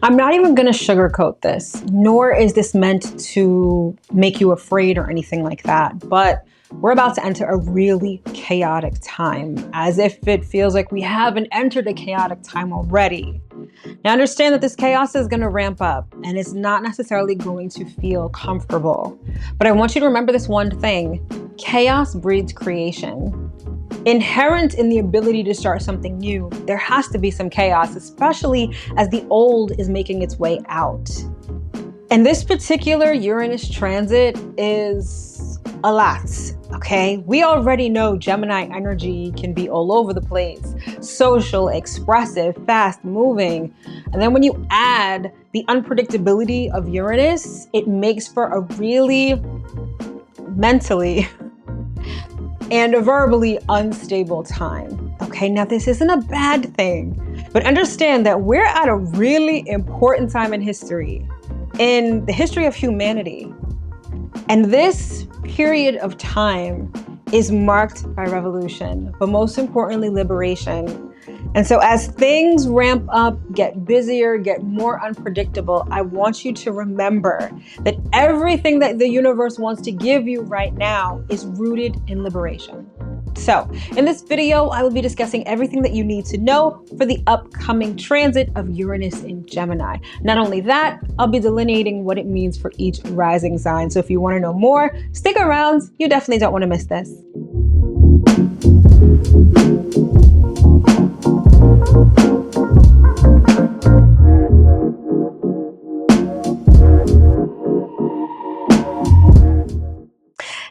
I'm not even going to sugarcoat this, nor is this meant to make you afraid or anything like that. But we're about to enter a really chaotic time, as if it feels like we haven't entered a chaotic time already. Now, understand that this chaos is going to ramp up, and it's not necessarily going to feel comfortable. But I want you to remember this one thing: chaos breeds creation. Inherent in the ability to start something new, there has to be some chaos, especially as the old is making its way out. And this particular Uranus transit is a lot, okay? We already know Gemini energy can be all over the place, social, expressive, fast moving. And then when you add the unpredictability of Uranus, it makes for a really mentally and a verbally unstable time. Okay, now this isn't a bad thing, but understand that we're at a really important time in history, in the history of humanity. And this period of time is marked by revolution, but most importantly, liberation. And so as things ramp up, get busier, get more unpredictable, I want you to remember that everything that the universe wants to give you right now is rooted in liberation. So in this video, I will be discussing everything that you need to know for the upcoming transit of Uranus in Gemini. Not only that, I'll be delineating what it means for each rising sign. So if you want to know more, stick around. You definitely don't want to miss this.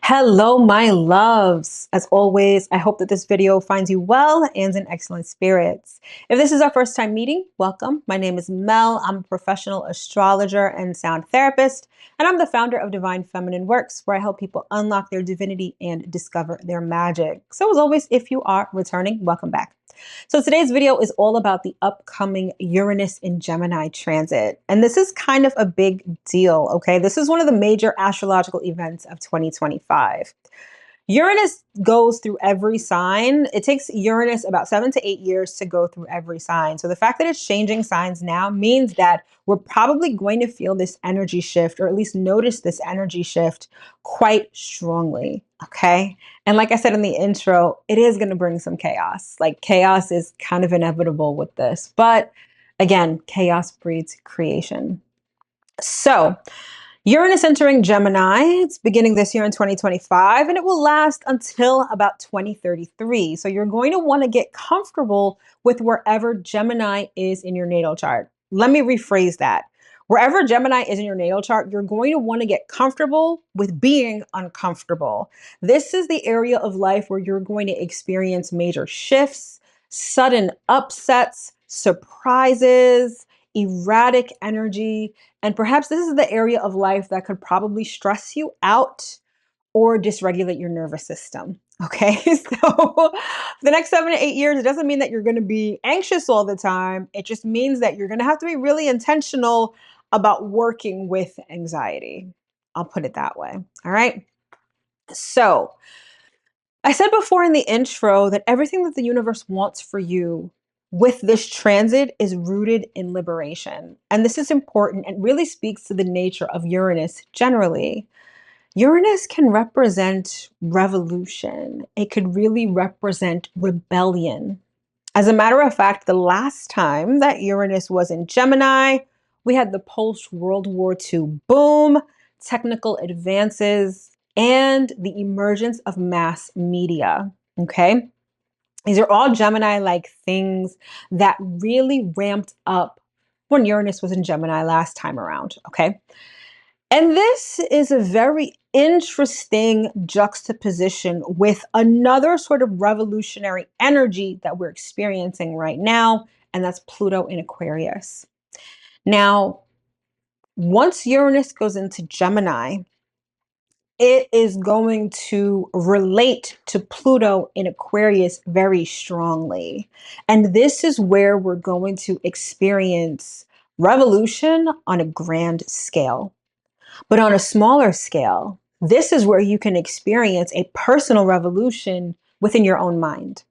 Hello, my loves. As always, I hope that this video finds you well and in excellent spirits. If this is our first time meeting, welcome. My name is Mel. I'm a professional astrologer and sound therapist, and I'm the founder of Divine Feminine Works, where I help people unlock their divinity and discover their magic. So as always, if you are returning, welcome back. So today's video is all about the upcoming Uranus in Gemini transit. And this is kind of a big deal, okay? This is one of the major astrological events of 2025. Uranus goes through every sign. It takes Uranus about 7 to 8 years to go through every sign. So the fact that it's changing signs now means that we're probably going to feel this energy shift, or at least notice this energy shift quite strongly, okay? And like I said in the intro, it is going to bring some chaos. Like, chaos is kind of inevitable with this. But again, chaos breeds creation. So Uranus entering Gemini, it's beginning this year in 2025, and it will last until about 2033. So you're going to want to get comfortable with wherever Gemini is in your natal chart. Let me rephrase that. Wherever Gemini is in your natal chart, you're going to want to get comfortable with being uncomfortable. This is the area of life where you're going to experience major shifts, sudden upsets, surprises, erratic energy, and perhaps this is the area of life that could probably stress you out or dysregulate your nervous system. Okay, so for the next 7 to 8 years, it doesn't mean that you're going to be anxious all the time. It just means that you're going to have to be really intentional about working with anxiety. I'll put it that way. All right. So I said before in the intro that everything that the universe wants for you with this transit is rooted in liberation. And this is important and really speaks to the nature of Uranus generally. Uranus can represent revolution. It could really represent rebellion. As a matter of fact, the last time that Uranus was in Gemini, we had the post-World War II boom, technical advances, and the emergence of mass media, okay? These are all Gemini-like things that really ramped up when Uranus was in Gemini last time around, okay? And this is a very interesting juxtaposition with another sort of revolutionary energy that we're experiencing right now, and that's Pluto in Aquarius. Now, once Uranus goes into Gemini, it is going to relate to Pluto in Aquarius very strongly. And this is where we're going to experience revolution on a grand scale. But on a smaller scale, this is where you can experience a personal revolution within your own mind.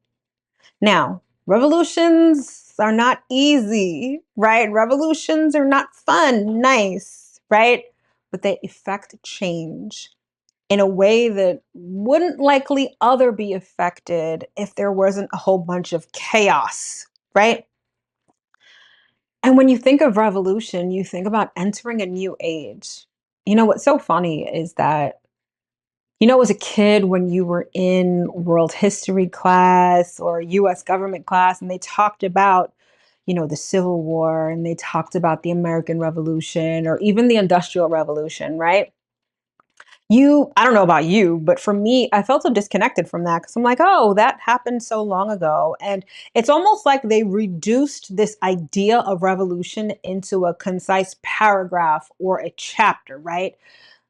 Now, revolutions are not easy, right? Revolutions are not fun, nice, right? But they effect change in a way that wouldn't likely other be affected if there wasn't a whole bunch of chaos, right? And when you think of revolution, you think about entering a new age. What's so funny is that, as a kid, when you were in world history class or US government class, and they talked about, the Civil War, and they talked about the American Revolution or even the Industrial Revolution, right? I don't know about you, but for me, I felt so disconnected from that because I'm like, oh, that happened so long ago. And it's almost like they reduced this idea of revolution into a concise paragraph or a chapter, right?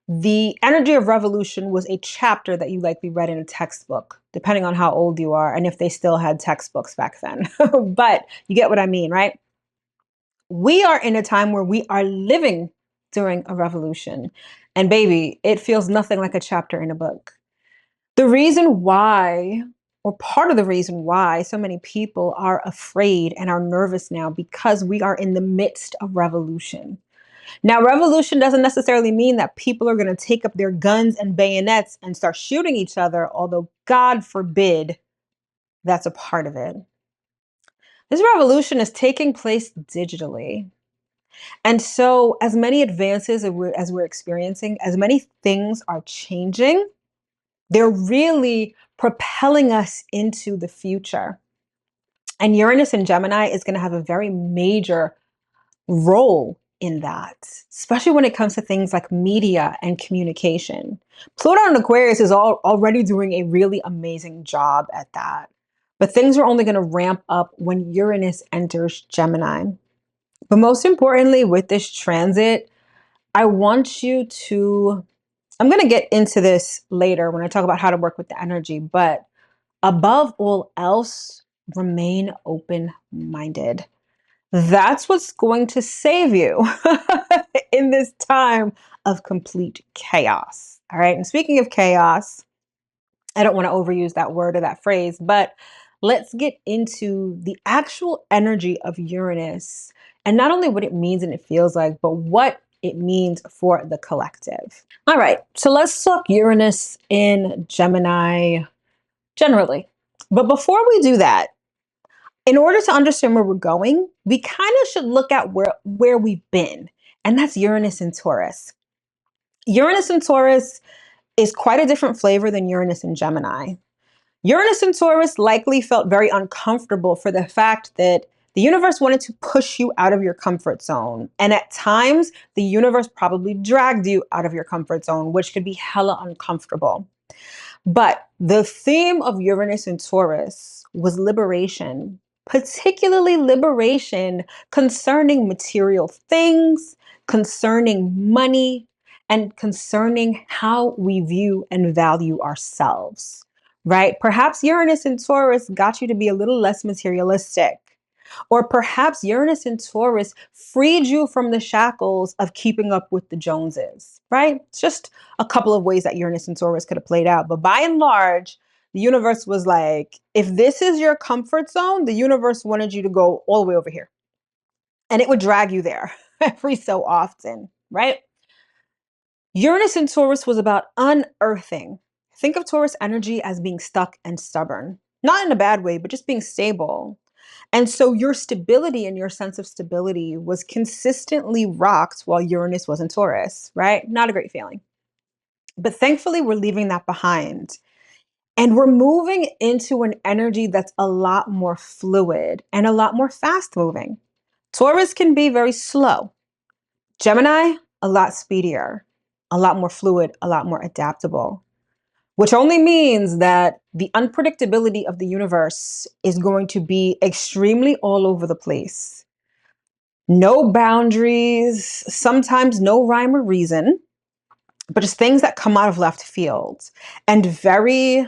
The energy of revolution was a chapter that you likely read in a textbook, depending on how old you are and if they still had textbooks back then. But you get what I mean, right? We are in a time where we are living during a revolution. And baby, it feels nothing like a chapter in a book. The reason why, or part of the reason why so many people are afraid and are nervous now, because we are in the midst of revolution. Now, revolution doesn't necessarily mean that people are going to take up their guns and bayonets and start shooting each other, although God forbid that's a part of it. This revolution is taking place digitally. And so, as many advances as we're experiencing, as many things are changing, they're really propelling us into the future. And Uranus and Gemini is going to have a very major role in that, especially when it comes to things like media and communication. Pluto and Aquarius is already doing a really amazing job at that. But things are only going to ramp up when Uranus enters Gemini. But most importantly, with this transit, I want you to, I'm going to get into this later when I talk about how to work with the energy, but above all else, remain open-minded. That's what's going to save you in this time of complete chaos. All right. And speaking of chaos, I don't want to overuse that word or that phrase, but let's get into the actual energy of Uranus and not only what it means and it feels like, but what it means for the collective. All right. So let's talk Uranus in Gemini generally. But before we do that, in order to understand where we're going, we kind of should look at where we've been, and that's Uranus and Taurus. Uranus and Taurus is quite a different flavor than Uranus and Gemini. Uranus and Taurus likely felt very uncomfortable for the fact that the universe wanted to push you out of your comfort zone. And at times, the universe probably dragged you out of your comfort zone, which could be hella uncomfortable. But the theme of Uranus and Taurus was liberation, particularly liberation concerning material things, concerning money, and concerning how we view and value ourselves, right? Perhaps Uranus and Taurus got you to be a little less materialistic. Or perhaps Uranus and Taurus freed you from the shackles of keeping up with the Joneses, right? It's just a couple of ways that Uranus and Taurus could have played out. But by and large, the universe was like, if this is your comfort zone, the universe wanted you to go all the way over here. And it would drag you there every so often, right? Uranus and Taurus was about unearthing. Think of Taurus energy as being stuck and stubborn, not in a bad way, but just being stable. And so your stability and your sense of stability was consistently rocked while Uranus was in Taurus, right? Not a great feeling. But thankfully, we're leaving that behind. And we're moving into an energy that's a lot more fluid and a lot more fast moving. Taurus can be very slow. Gemini, a lot speedier, a lot more fluid, a lot more adaptable, which only means that the unpredictability of the universe is going to be extremely all over the place. No boundaries, sometimes no rhyme or reason, but just things that come out of left field and very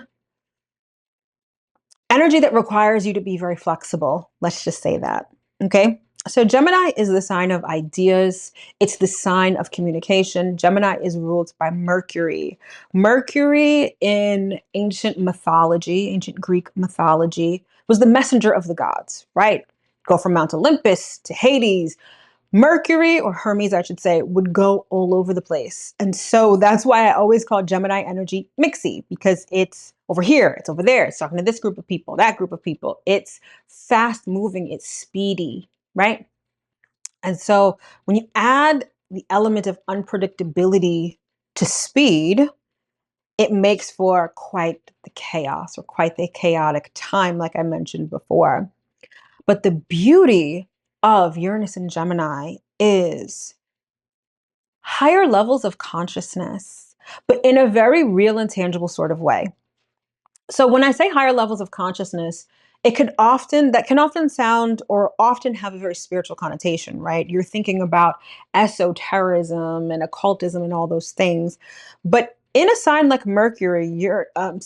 energy that requires you to be very flexible. Let's just say that. Okay. So Gemini is the sign of ideas. It's the sign of communication. Gemini is ruled by Mercury. Mercury in ancient mythology, ancient Greek mythology, was the messenger of the gods, right? go from Mount Olympus to Hades. Mercury, or Hermes, I should say, would go all over the place. And so that's why I always call Gemini energy mixy, because it's over here, it's over there, it's talking to this group of people, that group of people. It's fast moving, it's speedy, right? And so when you add the element of unpredictability to speed, it makes for quite the chaos or quite the chaotic time, like I mentioned before. But the beauty of Uranus and Gemini is higher levels of consciousness, but in a very real and tangible sort of way. So when I say higher levels of consciousness, that can often sound or often have a very spiritual connotation, right? You're thinking about esotericism and occultism and all those things. But in a sign like Mercury, in a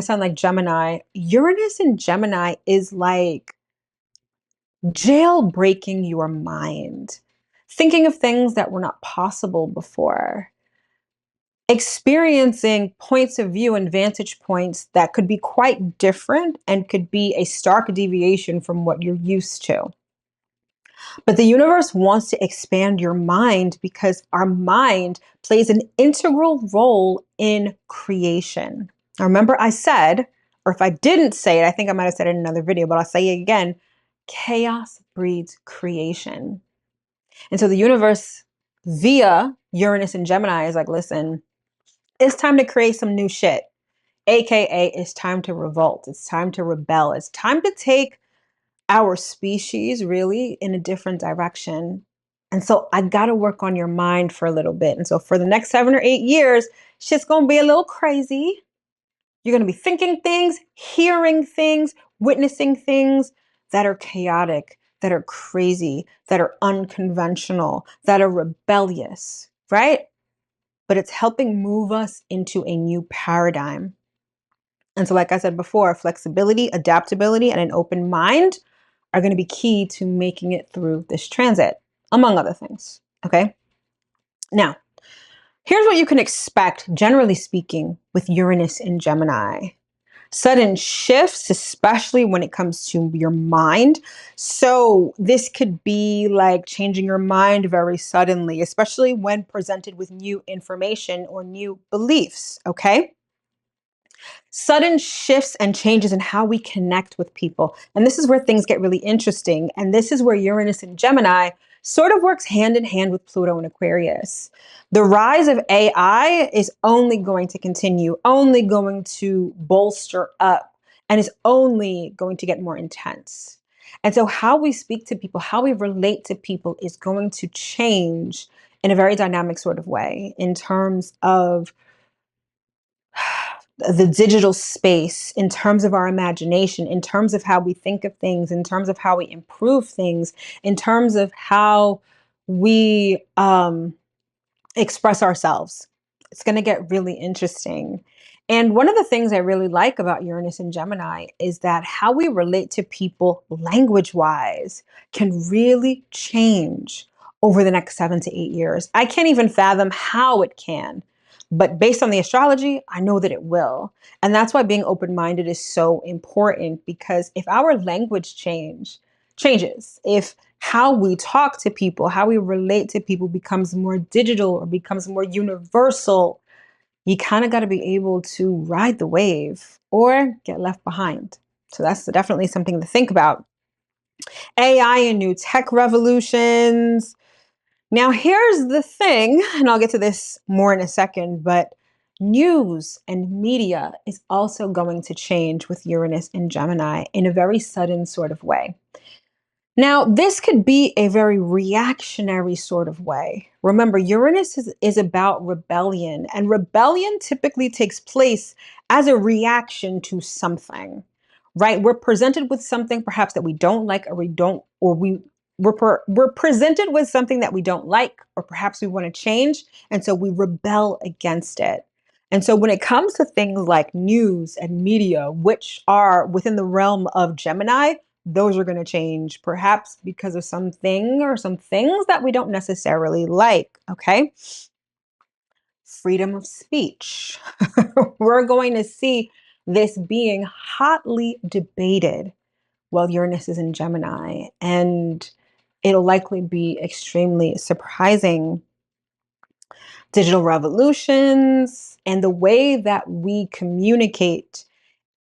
sign like Gemini, Uranus and Gemini is like jailbreaking your mind, thinking of things that were not possible before, experiencing points of view and vantage points that could be quite different and could be a stark deviation from what you're used to. But the universe wants to expand your mind because our mind plays an integral role in creation. Now, remember I said, or if I didn't say it, I think I might have said it in another video, but I'll say it again, chaos breeds creation. And so the universe, via Uranus and Gemini, is like, listen, it's time to create some new shit. AKA, it's time to revolt. It's time to rebel. It's time to take our species really in a different direction. And so I got to work on your mind for a little bit. And so for the next 7 or 8 years, shit's going to be a little crazy. You're going to be thinking things, hearing things, witnessing things that are chaotic, that are crazy, that are unconventional, that are rebellious, right? But it's helping move us into a new paradigm. And so, like I said before, flexibility, adaptability, and an open mind are going to be key to making it through this transit, among other things. Okay. Now, here's what you can expect, generally speaking, with Uranus in Gemini. Sudden shifts, especially when it comes to your mind. So this could be like changing your mind very suddenly, especially when presented with new information or new beliefs. Okay. Sudden shifts and changes in how we connect with people. And this is where things get really interesting. And this is where Uranus and Gemini sort of works hand in hand with Pluto and Aquarius. The rise of AI is only going to continue, only going to bolster up, and is only going to get more intense. And so how we speak to people, how we relate to people is going to change in a very dynamic sort of way in terms of the digital space, in terms of our imagination, in terms of how we think of things, in terms of how we improve things, in terms of how we express ourselves. It's going to get really interesting. And one of the things I really like about Uranus and Gemini is that how we relate to people language wise can really change over the next 7 to 8 years. I can't even fathom how it can. But based on the astrology, I know that it will. And that's why being open-minded is so important, because if our language changes, if how we talk to people, how we relate to people becomes more digital or becomes more universal, you kind of got to be able to ride the wave or get left behind. So that's definitely something to think about. AI and new tech revolutions. Now, here's the thing, and I'll get to this more in a second, but news and media is also going to change with Uranus and Gemini in a very sudden sort of way. Now, this could be a very reactionary sort of way. Remember, Uranus is about rebellion, and rebellion typically takes place as a reaction to something, right? We're presented with something perhaps that we don't like, or we don't, or we're presented with something that we don't like, or perhaps we want to change, and so we rebel against it. And so when it comes to things like news and media, which are within the realm of Gemini, those are going to change, perhaps because of something or some things that we don't necessarily like. Okay. Freedom of speech. We're going to see this being hotly debated while Uranus is in Gemini. And it'll likely be extremely surprising. Digital revolutions and the way that we communicate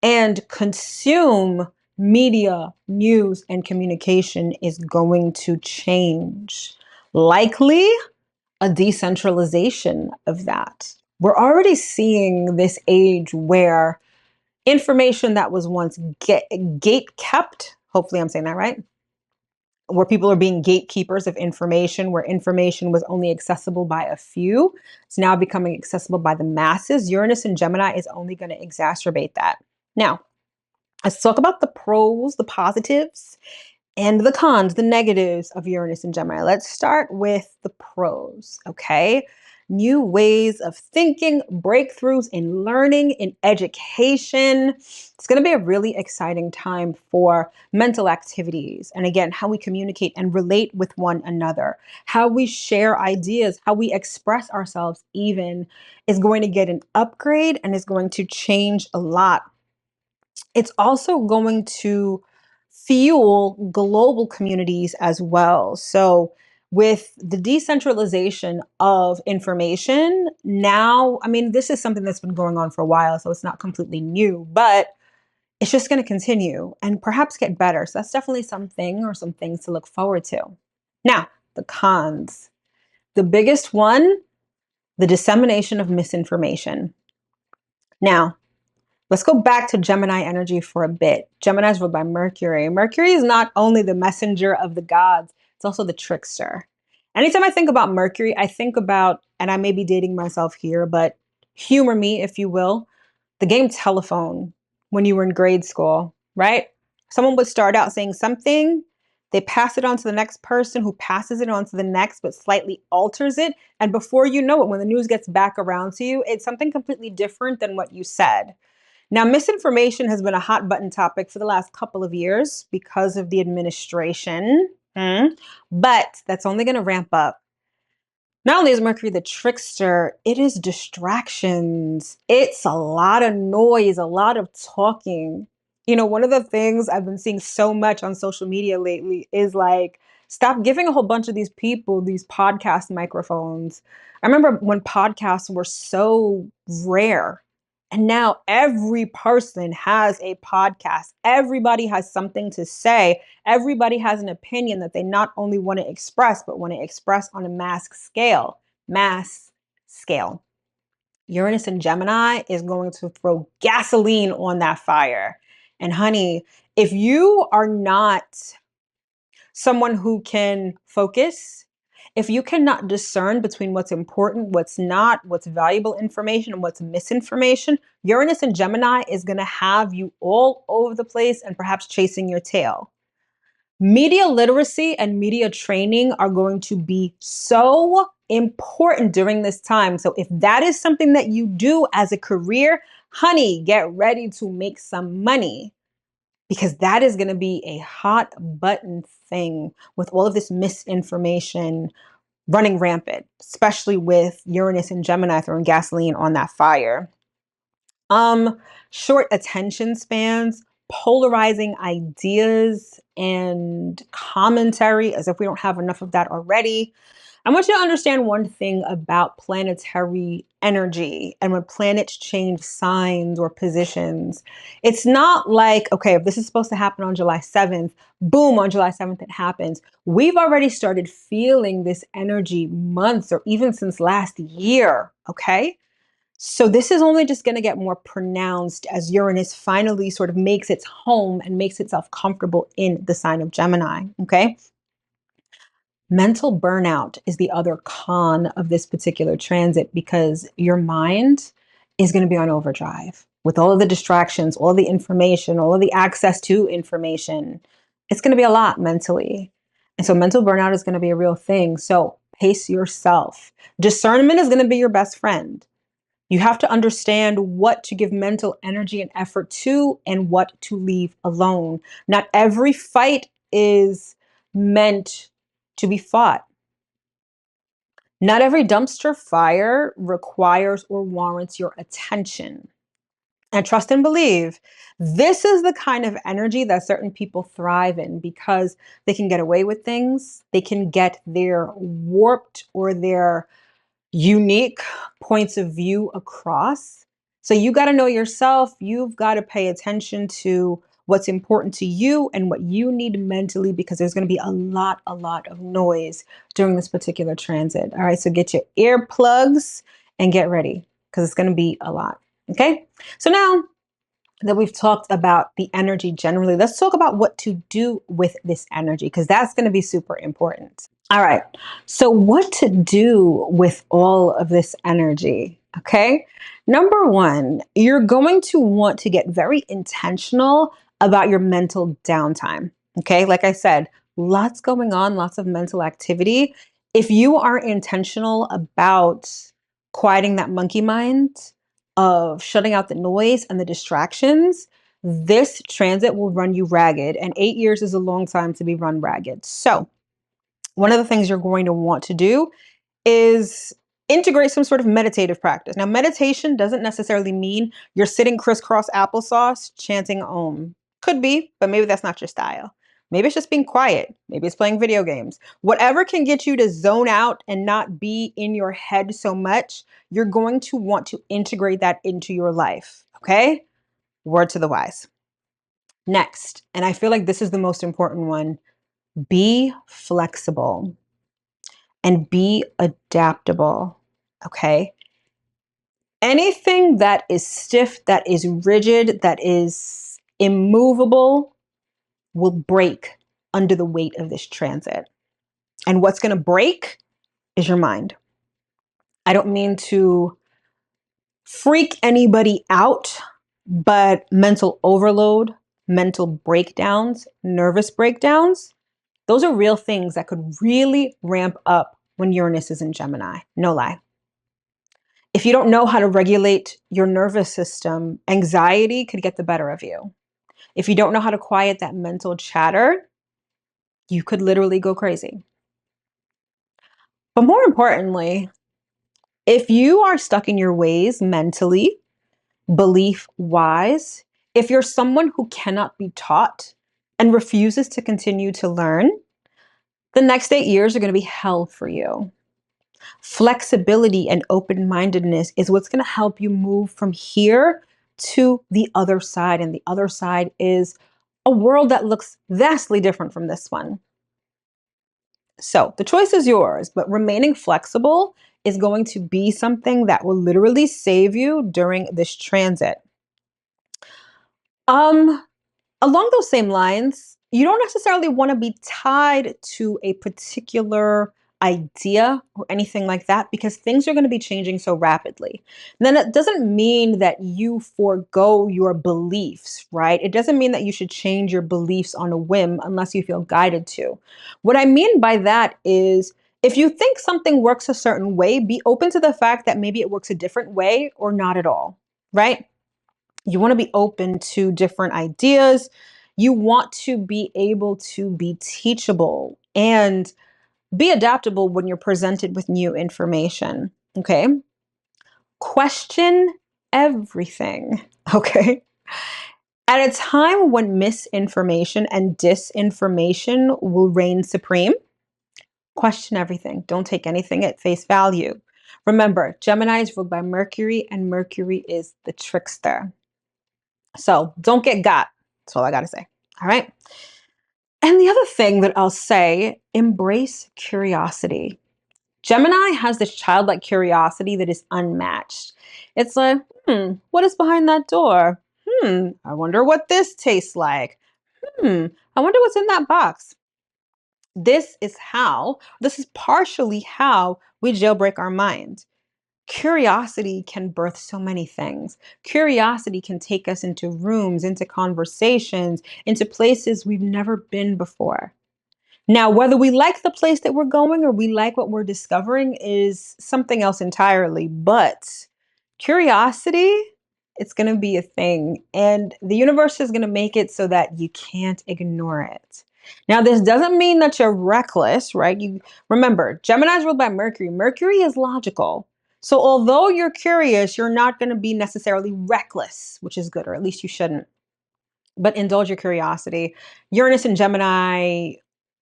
and consume media, news, and communication is going to change. Likely a decentralization of that. We're already seeing this age where information that was once gate kept, hopefully I'm saying that right, where people are being gatekeepers of information, where information was only accessible by a few, it's now becoming accessible by the masses. Uranus and Gemini is only going to exacerbate that. Now, let's talk about the pros, the positives, and the cons, the negatives of Uranus and Gemini. Let's start with the pros, okay? New ways of thinking, breakthroughs in learning, in education. It's going to be a really exciting time for mental activities. And again, how we communicate and relate with one another, how we share ideas, how we express ourselves even is going to get an upgrade and is going to change a lot. It's also going to fuel global communities as well. So, with the decentralization of information, now, I mean, this is something that's been going on for a while, so it's not completely new, but it's just going to continue and perhaps get better. So, that's definitely something or some things to look forward to. Now, the cons. The biggest one, the dissemination of misinformation. Now, let's go back to Gemini energy for a bit. Gemini is ruled by Mercury. Mercury is not only the messenger of the gods, it's also the trickster. Anytime I think about Mercury, I think about, and I may be dating myself here, but humor me, if you will, the game telephone when you were in grade school, right? Someone would start out saying something, they pass it on to the next person who passes it on to the next, but slightly alters it. And before you know it, when the news gets back around to you, it's something completely different than what you said. Now, misinformation has been a hot button topic for the last couple of years because of the administration, but that's only going to ramp up. Not only is Mercury the trickster, it is distractions. It's a lot of noise, a lot of talking. You know, one of the things I've been seeing so much on social media lately is like, stop giving a whole bunch of these people these podcast microphones. I remember when podcasts were so rare, and now every person has a podcast. Everybody has something to say. Everybody has an opinion that they not only want to express, but want to express on a mass scale. Mass scale. Uranus and Gemini is going to throw gasoline on that fire. And honey, if you are not someone who can focus, if you cannot discern between what's important, what's not, what's valuable information, and what's misinformation, Uranus and Gemini is going to have you all over the place and perhaps chasing your tail. Media literacy and media training are going to be so important during this time. So if that is something that you do as a career, honey, get ready to make some money, because that is going to be a hot button thing with all of this misinformation running rampant, especially with Uranus and Gemini throwing gasoline on that fire. Short attention spans, polarizing ideas, and commentary as if we don't have enough of that already. I want you to understand one thing about planetary energy and when planets change signs or positions. It's not like, okay, if this is supposed to happen on July 7th, boom, on July 7th it happens. We've already started feeling this energy months or even since last year, okay? So this is only just going to get more pronounced as Uranus finally sort of makes its home and makes itself comfortable in the sign of Gemini, okay? Mental burnout is the other con of this particular transit because your mind is going to be on overdrive with all of the distractions, all of the information, all of the access to information. It's going to be a lot mentally. And so mental burnout is going to be a real thing. So pace yourself. Discernment is going to be your best friend. You have to understand what to give mental energy and effort to and what to leave alone. Not every fight is meant to be fought. Not every dumpster fire requires or warrants your attention. And trust and believe. This is the kind of energy that certain people thrive in because they can get away with things. They can get their warped or their unique points of view across. So you got to know yourself. You've got to pay attention to what's important to you and what you need mentally, because there's going to be a lot of noise during this particular transit. All right. So get your earplugs and get ready, because it's going to be a lot. Okay. So now that we've talked about the energy generally, let's talk about what to do with this energy, because that's going to be super important. All right. So what to do with all of this energy? Okay. Number one, you're going to want to get very intentional about your mental downtime. Okay. Like I said, lots going on, lots of mental activity. If you are intentional about quieting that monkey mind, of shutting out the noise and the distractions, this transit will run you ragged. And 8 years is a long time to be run ragged. So one of the things you're going to want to do is integrate some sort of meditative practice. Now, meditation doesn't necessarily mean you're sitting crisscross applesauce chanting Om. Could be, but maybe that's not your style. Maybe it's just being quiet. Maybe it's playing video games. Whatever can get you to zone out and not be in your head so much, you're going to want to integrate that into your life. Okay? Word to the wise. Next, and I feel like this is the most important one, be flexible and be adaptable. Okay? Anything that is stiff, that is rigid, that is immovable will break under the weight of this transit. And what's going to break is your mind. I don't mean to freak anybody out, but mental overload, mental breakdowns, nervous breakdowns, those are real things that could really ramp up when Uranus is in Gemini. No lie. If you don't know how to regulate your nervous system, anxiety could get the better of you. If you don't know how to quiet that mental chatter, you could literally go crazy. But more importantly, if you are stuck in your ways mentally, belief wise, if you're someone who cannot be taught and refuses to continue to learn, the next 8 years are going to be hell for you. Flexibility and open-mindedness is what's going to help you move from here to the other side. And the other side is a world that looks vastly different from this one. So the choice is yours, but remaining flexible is going to be something that will literally save you during this transit. Along those same lines, you don't necessarily want to be tied to a particular idea or anything like that, because things are going to be changing so rapidly. And then it doesn't mean that you forego your beliefs, right? It doesn't mean that you should change your beliefs on a whim unless you feel guided to. What I mean by that is, if you think something works a certain way, be open to the fact that maybe it works a different way or not at all, right? You want to be open to different ideas. You want to be able to be teachable and be adaptable when you're presented with new information. Okay. Question everything. Okay. At a time when misinformation and disinformation will reign supreme, question everything. Don't take anything at face value. Remember, Gemini is ruled by Mercury, and Mercury is the trickster. So don't get got. That's all I got to say. All right. And the other thing that I'll say, embrace curiosity. Gemini has this childlike curiosity that is unmatched. It's like, what is behind that door? I wonder what this tastes like. I wonder what's in that box. This is partially how we jailbreak our mind. Curiosity can birth so many things. Curiosity can take us into rooms, into conversations, into places we've never been before. Now, whether we like the place that we're going or we like what we're discovering is something else entirely. But curiosity, it's going to be a thing. And the universe is going to make it so that you can't ignore it. Now, this doesn't mean that you're reckless, right? Remember, Gemini is ruled by Mercury. Mercury is logical. So although you're curious, you're not going to be necessarily reckless, which is good, or at least you shouldn't. But indulge your curiosity. Uranus and Gemini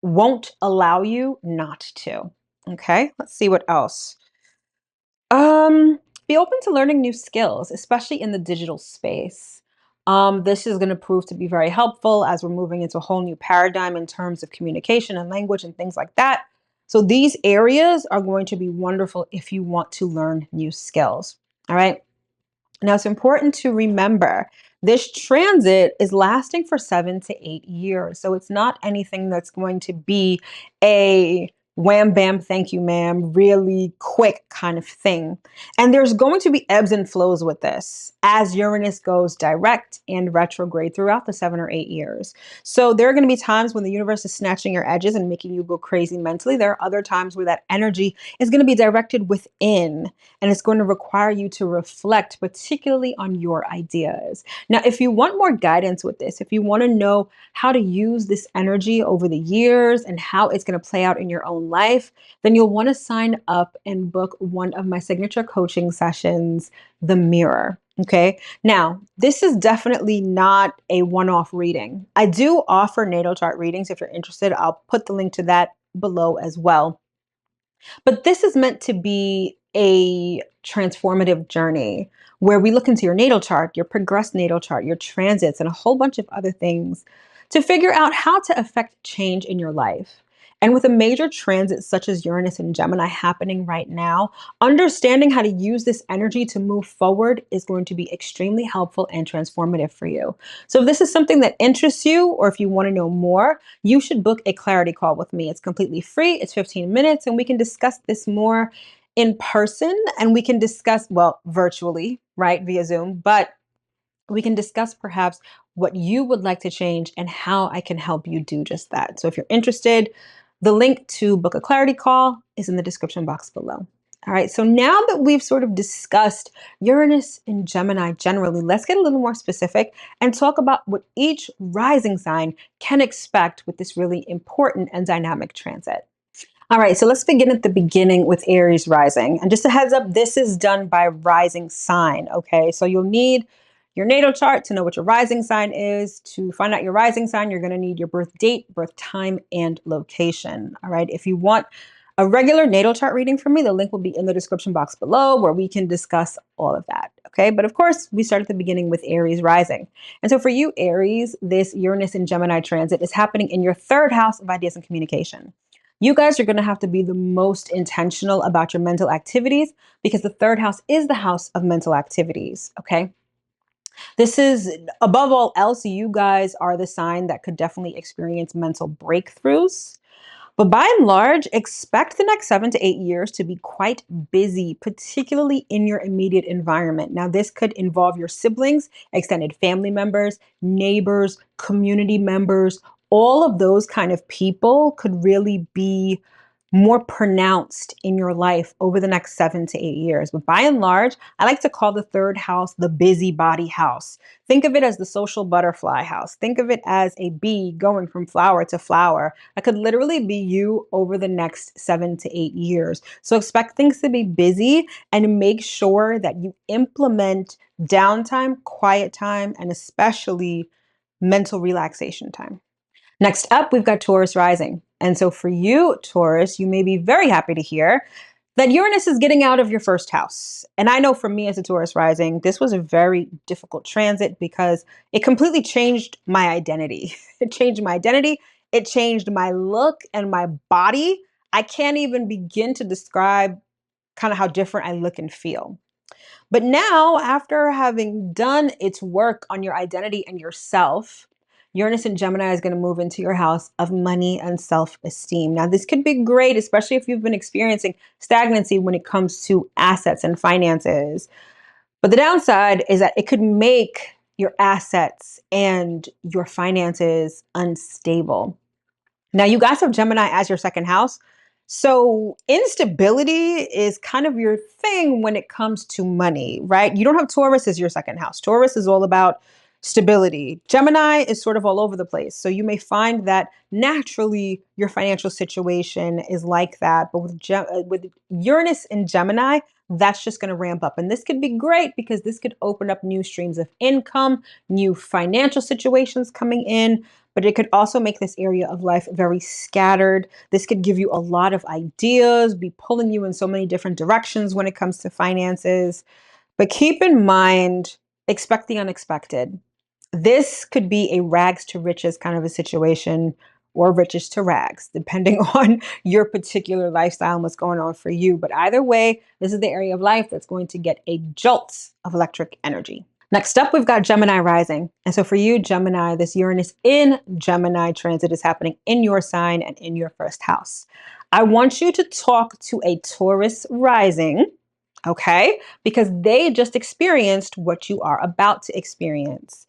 won't allow you not to. Okay, let's see what else. Be open to learning new skills, especially in the digital space. This is going to prove to be very helpful as we're moving into a whole new paradigm in terms of communication and language and things like that. So these areas are going to be wonderful if you want to learn new skills. All right. Now, it's important to remember this transit is lasting for 7 to 8 years. So it's not anything that's going to be a wham bam, thank you, ma'am, really quick kind of thing. And there's going to be ebbs and flows with this as Uranus goes direct and retrograde throughout the 7 or 8 years. So there are going to be times when the universe is snatching your edges and making you go crazy mentally. There are other times where that energy is going to be directed within, and it's going to require you to reflect, particularly on your ideas. Now, if you want more guidance with this, if you want to know how to use this energy over the years and how it's going to play out in your own life, then you'll want to sign up and book one of my signature coaching sessions, The Mirror. Okay. Now, this is definitely not a one-off reading. I do offer natal chart readings. If you're interested, I'll put the link to that below as well. But this is meant to be a transformative journey where we look into your natal chart, your progressed natal chart, your transits, and a whole bunch of other things to figure out how to affect change in your life. And with a major transit such as Uranus and Gemini happening right now, understanding how to use this energy to move forward is going to be extremely helpful and transformative for you. So if this is something that interests you, or if you want to know more, you should book a clarity call with me. It's completely free. It's 15 minutes, and we can discuss this more in person, and we can discuss, well, virtually, right, via Zoom, but we can discuss perhaps what you would like to change and how I can help you do just that. So if you're interested, the link to book a clarity call is in the description box below. All right, so now that we've sort of discussed Uranus and Gemini generally, let's get a little more specific and talk about what each rising sign can expect with this really important and dynamic transit. All right, so let's begin at the beginning with Aries rising. And just a heads up, this is done by rising sign, okay? So you'll need your natal chart to know what your rising sign is. To find out your rising sign, you're going to need your birth date, birth time, and location. All right, if you want a regular natal chart reading from me, the link will be in the description box below where we can discuss all of that, okay? But of course, we start at the beginning with Aries rising. And so for you, Aries, this Uranus and Gemini transit is happening in your third house of ideas and communication. You guys are going to have to be the most intentional about your mental activities because the third house is the house of mental activities, okay? This is, above all else, you guys are the sign that could definitely experience mental breakthroughs. But by and large, expect the next 7 to 8 years to be quite busy, particularly in your immediate environment. Now, this could involve your siblings, extended family members, neighbors, community members. All of those kind of people could really be more pronounced in your life over the next 7 to 8 years. But by and large, I like to call the third house the busybody house. Think of it as the social butterfly house. Think of it as a bee going from flower to flower. That could literally be you over the next 7 to 8 years. So expect things to be busy and make sure that you implement downtime, quiet time, and especially mental relaxation time. Next up, we've got Taurus rising. And so for you, Taurus, you may be very happy to hear that Uranus is getting out of your first house. And I know for me as a Taurus rising, this was a very difficult transit because it completely changed my identity. It changed my identity. It changed my look and my body. I can't even begin to describe kind of how different I look and feel. But now, after having done its work on your identity and yourself, Uranus and Gemini is going to move into your house of money and self-esteem. Now, this could be great, especially if you've been experiencing stagnancy when it comes to assets and finances. But the downside is that it could make your assets and your finances unstable. Now, you guys have Gemini as your second house. So instability is kind of your thing when it comes to money, right? You don't have Taurus as your second house. Taurus is all about stability. Gemini is sort of all over the place. So you may find that naturally your financial situation is like that. But with Uranus in Gemini, that's just going to ramp up. And this could be great because this could open up new streams of income, new financial situations coming in. But it could also make this area of life very scattered. This could give you a lot of ideas, be pulling you in so many different directions when it comes to finances. But keep in mind, expect the unexpected. This could be a rags to riches kind of a situation, or riches to rags, depending on your particular lifestyle and what's going on for you. But either way, this is the area of life that's going to get a jolt of electric energy. Next up, we've got Gemini rising. And so for you, Gemini, this Uranus in Gemini transit is happening in your sign and in your first house. I want you to talk to a Taurus rising, okay? Because they just experienced what you are about to experience.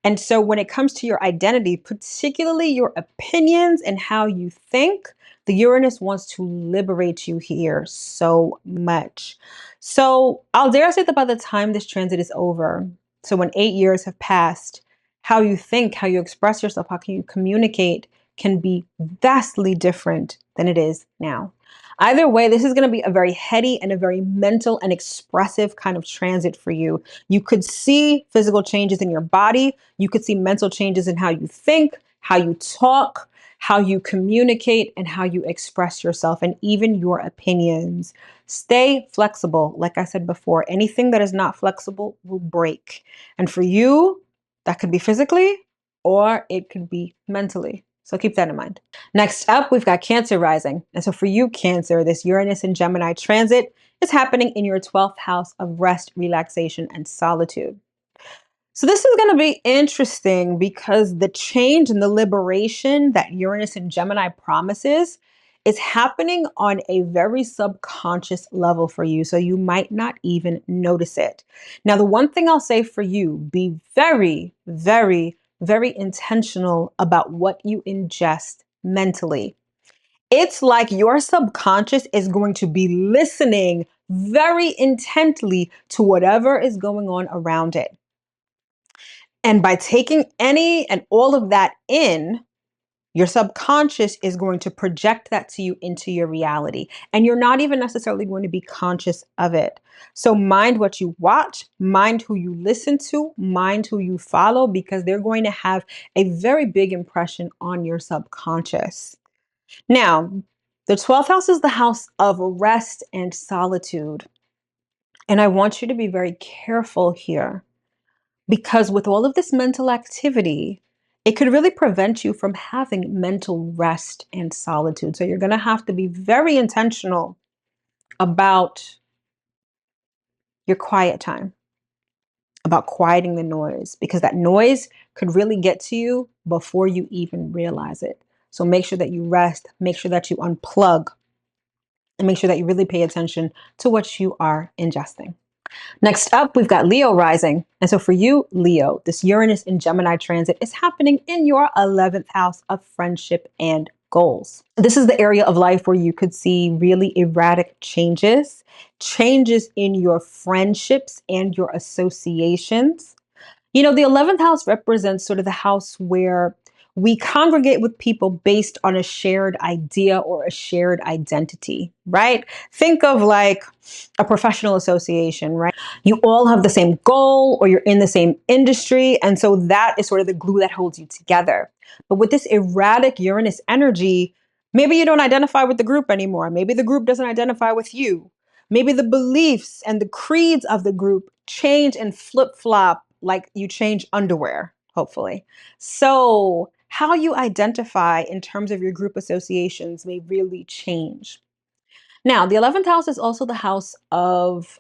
And so when it comes to your identity, particularly your opinions and how you think, the Uranus wants to liberate you here so much. So I'll dare say that by the time this transit is over, so when 8 years have passed, how you think, how you express yourself, how can you communicate can be vastly different than it is now. Either way, this is going to be a very heady and a very mental and expressive kind of transit for you. You could see physical changes in your body. You could see mental changes in how you think, how you talk, how you communicate, and how you express yourself, and even your opinions. Stay flexible. Like I said before, anything that is not flexible will break. And for you, that could be physically or it could be mentally. So keep that in mind. Next up, we've got Cancer rising. And so for you, Cancer, this Uranus and Gemini transit is happening in your 12th house of rest, relaxation, and solitude. So this is going to be interesting because the change and the liberation that Uranus and Gemini promises is happening on a very subconscious level for you. So you might not even notice it. Now, the one thing I'll say for you, be very, very, very intentional about what you ingest mentally. It's like your subconscious is going to be listening very intently to whatever is going on around it. And by taking any and all of that in, your subconscious is going to project that to you into your reality. And you're not even necessarily going to be conscious of it. So mind what you watch, mind who you listen to, mind who you follow, because they're going to have a very big impression on your subconscious. Now, the 12th house is the house of rest and solitude. And I want you to be very careful here. Because with all of this mental activity, it could really prevent you from having mental rest and solitude. So you're going to have to be very intentional about your quiet time, about quieting the noise, because that noise could really get to you before you even realize it. So make sure that you rest, make sure that you unplug, and make sure that you really pay attention to what you are ingesting. Next up, we've got Leo rising. And so for you, Leo, this Uranus in Gemini transit is happening in your 11th house of friendship and goals. This is the area of life where you could see really erratic changes in your friendships and your associations. You know, the 11th house represents sort of the house where we congregate with people based on a shared idea or a shared identity, right? Think of like a professional association, right? You all have the same goal or you're in the same industry. And so that is sort of the glue that holds you together. But with this erratic Uranus energy, maybe you don't identify with the group anymore. Maybe the group doesn't identify with you. Maybe the beliefs and the creeds of the group change and flip-flop like you change underwear, hopefully. So how you identify in terms of your group associations may really change. Now, the 11th house is also the house of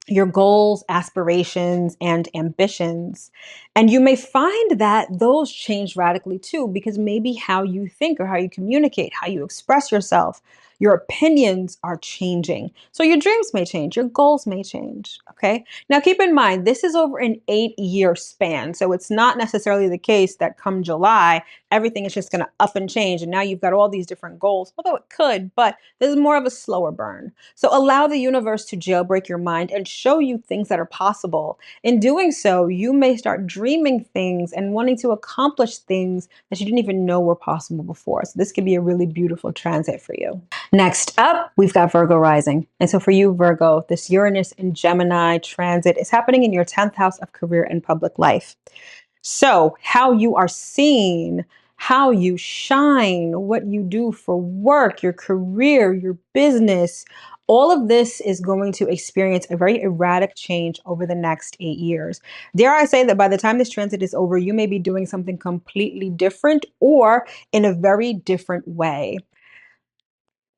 your goals, aspirations, and ambitions. And you may find that those change radically too, because maybe how you think or how you communicate, how you express yourself, your opinions are changing. So your dreams may change, your goals may change. Okay. Now keep in mind, this is over an 8-year span. So it's not necessarily the case that come July, everything is just going to up and change. And now you've got all these different goals, although it could, but this is more of a slower burn. So allow the universe to jailbreak your mind and show you things that are possible. In doing so, you may start dreaming things and wanting to accomplish things that you didn't even know were possible before. So this could be a really beautiful transit for you. Next up, we've got Virgo rising. And so for you, Virgo, this Uranus in Gemini transit is happening in your 10th house of career and public life. So how you are seen, how you shine, what you do for work, your career, your business, all of this is going to experience a very erratic change over the next 8 years. Dare I say that by the time this transit is over, you may be doing something completely different or in a very different way.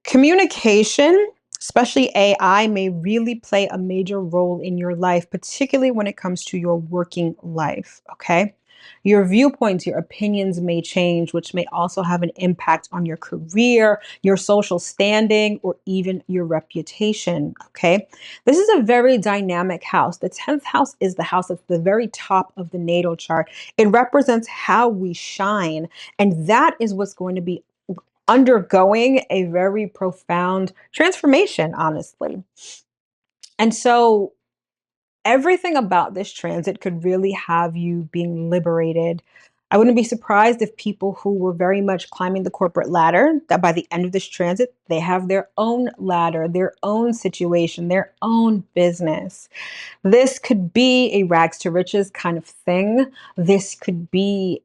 Communication, especially AI, may really play a major role in your life, particularly when it comes to your working life, okay? Your viewpoints, your opinions may change, which may also have an impact on your career, your social standing, or even your reputation, okay? This is a very dynamic house. The 10th house is the house at the very top of the natal chart. It represents how we shine, and that is what's going to be undergoing a very profound transformation, honestly. And so everything about this transit could really have you being liberated. I wouldn't be surprised if people who were very much climbing the corporate ladder, that by the end of this transit, they have their own ladder, their own situation, their own business. This could be a rags to riches kind of thing. This could be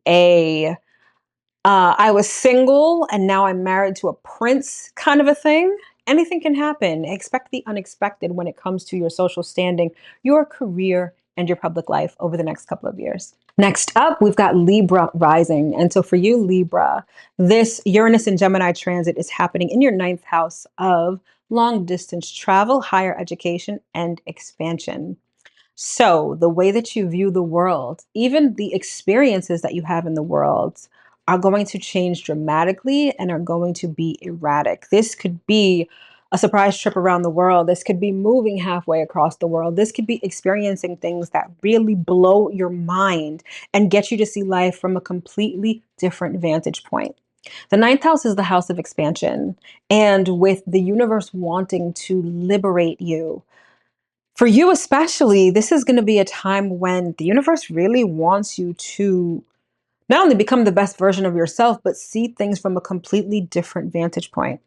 I was single and now I'm married to a prince kind of a thing. Anything can happen. Expect the unexpected when it comes to your social standing, your career, and your public life over the next couple of years. Next up, we've got Libra rising. And so for you, Libra, this Uranus and Gemini transit is happening in your 9th house of long distance travel, higher education, and expansion. So, the way that you view the world, even the experiences that you have in the world, are going to change dramatically and are going to be erratic. This could be a surprise trip around the world. This could be moving halfway across the world. This could be experiencing things that really blow your mind and get you to see life from a completely different vantage point. The 9th house is the house of expansion. And with the universe wanting to liberate you, for you especially, this is going to be a time when the universe really wants you to not only become the best version of yourself, but see things from a completely different vantage point.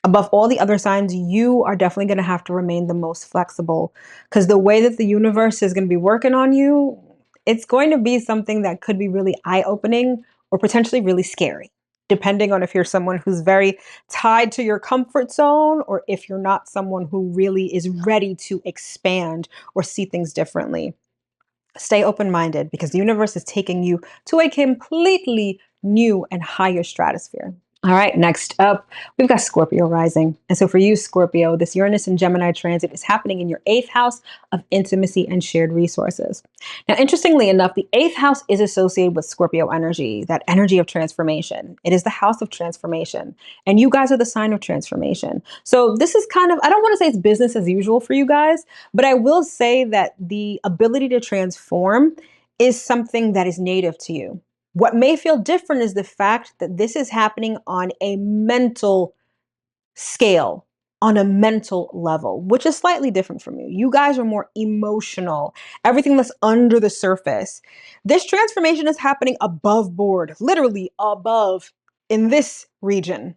Above all the other signs, you are definitely going to have to remain the most flexible because the way that the universe is going to be working on you, it's going to be something that could be really eye-opening or potentially really scary, depending on if you're someone who's very tied to your comfort zone or if you're not someone who really is ready to expand or see things differently. Stay open-minded because the universe is taking you to a completely new and higher stratosphere. All right, next up, we've got Scorpio rising. And so for you, Scorpio, this Uranus and Gemini transit is happening in your 8th house of intimacy and shared resources. Now, interestingly enough, the 8th house is associated with Scorpio energy, that energy of transformation. It is the house of transformation. And you guys are the sign of transformation. So this is kind of, I don't want to say it's business as usual for you guys, but I will say that the ability to transform is something that is native to you. What may feel different is the fact that this is happening on a mental scale, on a mental level, which is slightly different from you. You guys are more emotional, everything that's under the surface. This transformation is happening above board, literally above in this region.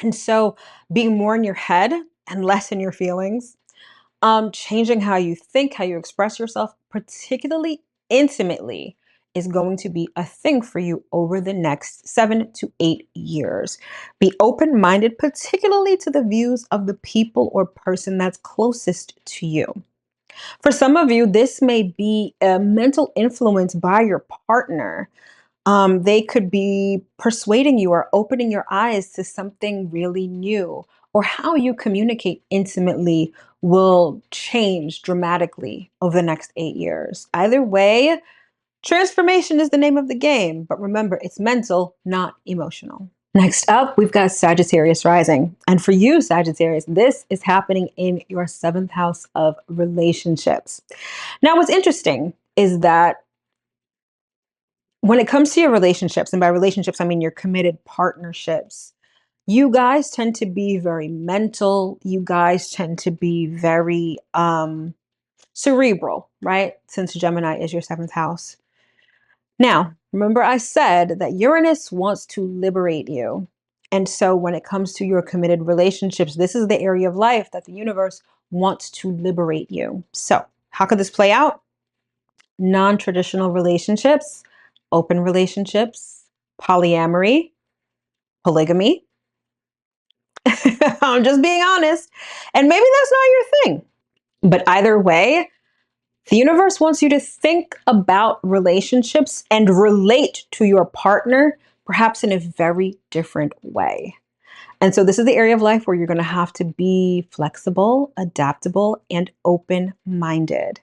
And so being more in your head and less in your feelings, changing how you think, how you express yourself, particularly intimately, is going to be a thing for you over the next 7 to 8 years. Be open-minded, particularly to the views of the people or person that's closest to you. For some of you, this may be a mental influence by your partner. They could be persuading you or opening your eyes to something really new, or how you communicate intimately will change dramatically over the next 8 years. Either way, transformation is the name of the game, but remember, it's mental, not emotional. Next up, we've got Sagittarius rising. And for you, Sagittarius, this is happening in your 7th house of relationships. Now, what's interesting is that when it comes to your relationships, and by relationships, I mean your committed partnerships, you guys tend to be very mental. You guys tend to be very cerebral, right? Since Gemini is your seventh house. Now, remember I said that Uranus wants to liberate you. And so when it comes to your committed relationships, this is the area of life that the universe wants to liberate you. So, how could this play out? Non-traditional relationships, open relationships, polyamory, polygamy. I'm just being honest. And maybe that's not your thing. But either way, the universe wants you to think about relationships and relate to your partner, perhaps in a very different way. And so, this is the area of life where you're going to have to be flexible, adaptable, and open minded.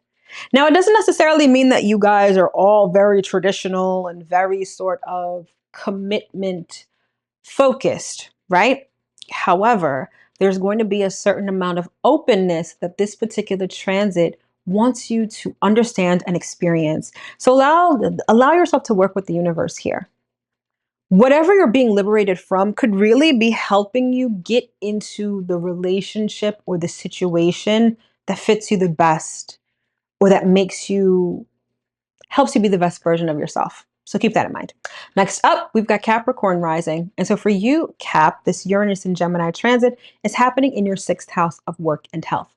Now, it doesn't necessarily mean that you guys are all very traditional and very sort of commitment focused, right? However, there's going to be a certain amount of openness that this particular transit wants you to understand and experience. So allow yourself to work with the universe here. Whatever you're being liberated from could really be helping you get into the relationship or the situation that fits you the best, or that helps you be the best version of yourself. So keep that in mind. Next up, we've got Capricorn rising. And so for you, Cap, this Uranus and Gemini transit is happening in your sixth house of work and health.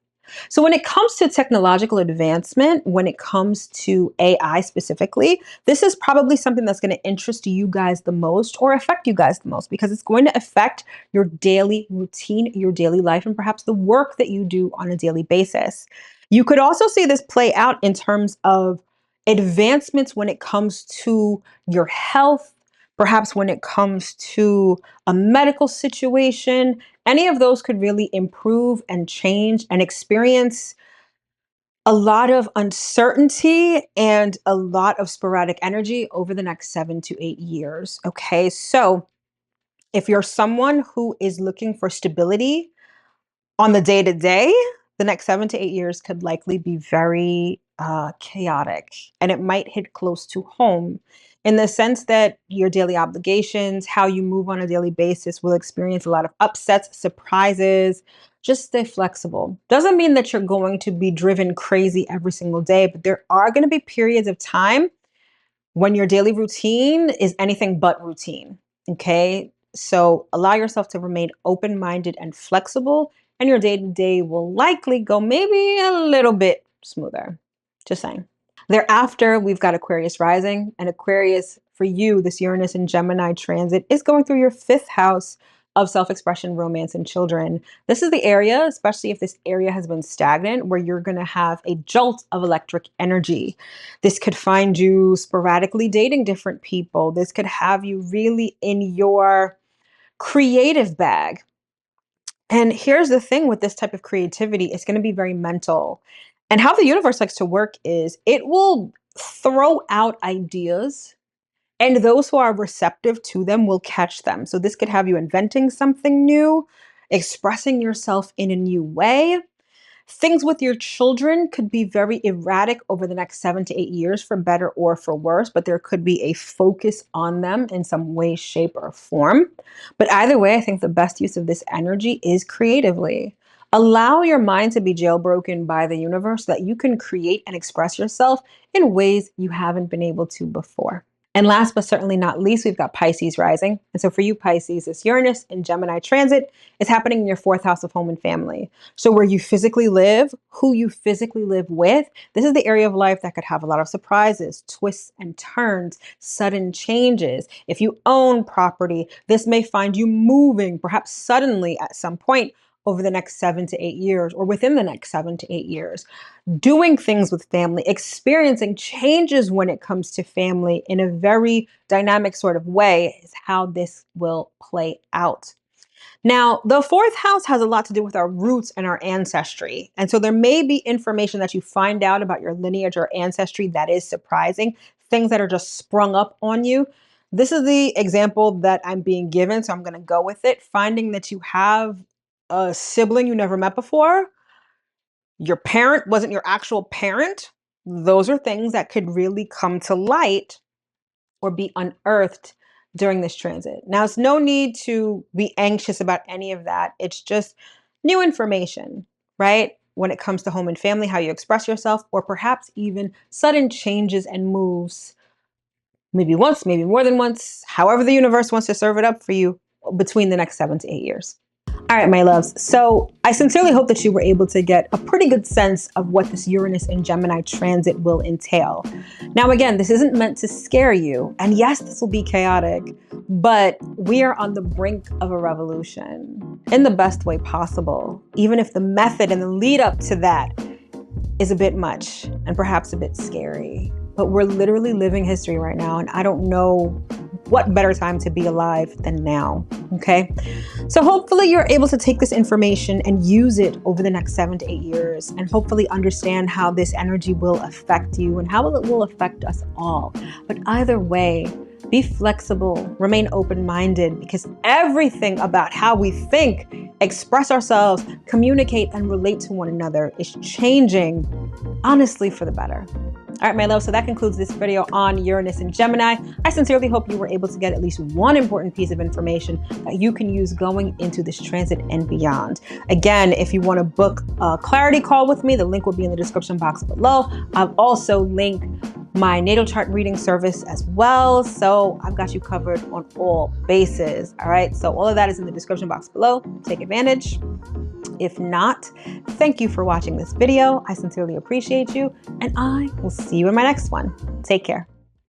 So when it comes to technological advancement, when it comes to AI specifically, this is probably something that's going to interest you guys the most or affect you guys the most, because it's going to affect your daily routine, your daily life, and perhaps the work that you do on a daily basis. You could also see this play out in terms of advancements when it comes to your health, perhaps when it comes to a medical situation. Any of those could really improve and change and experience a lot of uncertainty and a lot of sporadic energy over the next 7 to 8 years. Okay, so if you're someone who is looking for stability on the day to day, the next 7 to 8 years could likely be very chaotic, and it might hit close to home in the sense that your daily obligations, how you move on a daily basis, will experience a lot of upsets, surprises. Just stay flexible. Doesn't mean that you're going to be driven crazy every single day, but there are going to be periods of time when your daily routine is anything but routine. Okay. So allow yourself to remain open minded and flexible, and your day to day will likely go maybe a little bit smoother. Just saying. Thereafter, we've got Aquarius rising, and Aquarius, for you, this Uranus and Gemini transit is going through your fifth house of self expression, romance, and children. This is the area, especially if this area has been stagnant, where you're going to have a jolt of electric energy. This could find you sporadically dating different people. This could have you really in your creative bag. And here's the thing with this type of creativity, it's going to be very mental. And how the universe likes to work is it will throw out ideas, and those who are receptive to them will catch them. So this could have you inventing something new, expressing yourself in a new way. Things with your children could be very erratic over the next 7 to 8 years, for better or for worse, but there could be a focus on them in some way, shape, or form. But either way, I think the best use of this energy is creatively. Allow your mind to be jailbroken by the universe so that you can create and express yourself in ways you haven't been able to before. And last but certainly not least, we've got Pisces rising. And so for you, Pisces, this Uranus in Gemini transit is happening in your fourth house of home and family. So where you physically live, who you physically live with, this is the area of life that could have a lot of surprises, twists and turns, sudden changes. If you own property, this may find you moving, perhaps suddenly at some point over the next 7 to 8 years, or within the next 7 to 8 years. Doing things with family, experiencing changes when it comes to family in a very dynamic sort of way is how this will play out. Now, the fourth house has a lot to do with our roots and our ancestry. And so there may be information that you find out about your lineage or ancestry that is surprising, things that are just sprung up on you. This is the example that I'm being given, so I'm going to go with it. Finding that you have a sibling you never met before, your parent wasn't your actual parent. Those are things that could really come to light or be unearthed during this transit. Now, it's no need to be anxious about any of that. It's just new information, right? When it comes to home and family, how you express yourself, or perhaps even sudden changes and moves, maybe once, maybe more than once, however the universe wants to serve it up for you between the next 7 to 8 years. All right, my loves. So I sincerely hope that you were able to get a pretty good sense of what this Uranus and Gemini transit will entail. Now, again, this isn't meant to scare you. And yes, this will be chaotic, but we are on the brink of a revolution in the best way possible, even if the method and the lead up to that is a bit much and perhaps a bit scary. But we're literally living history right now, and I don't know what better time to be alive than now, okay? So hopefully you're able to take this information and use it over the next 7 to 8 years, and hopefully understand how this energy will affect you and how it will affect us all. But either way, be flexible, remain open-minded, because everything about how we think, express ourselves, communicate, and relate to one another is changing, honestly, for the better. All right, my love, so that concludes this video on Uranus and Gemini. I sincerely hope you were able to get at least one important piece of information that you can use going into this transit and beyond. Again, if you want to book a clarity call with me, the link will be in the description box below. I've also linked my natal chart reading service as well. So I've got you covered on all bases. All right, so all of that is in the description box below. Take advantage. If not, thank you for watching this video. I sincerely appreciate you, and I will see you in my next one. Take care.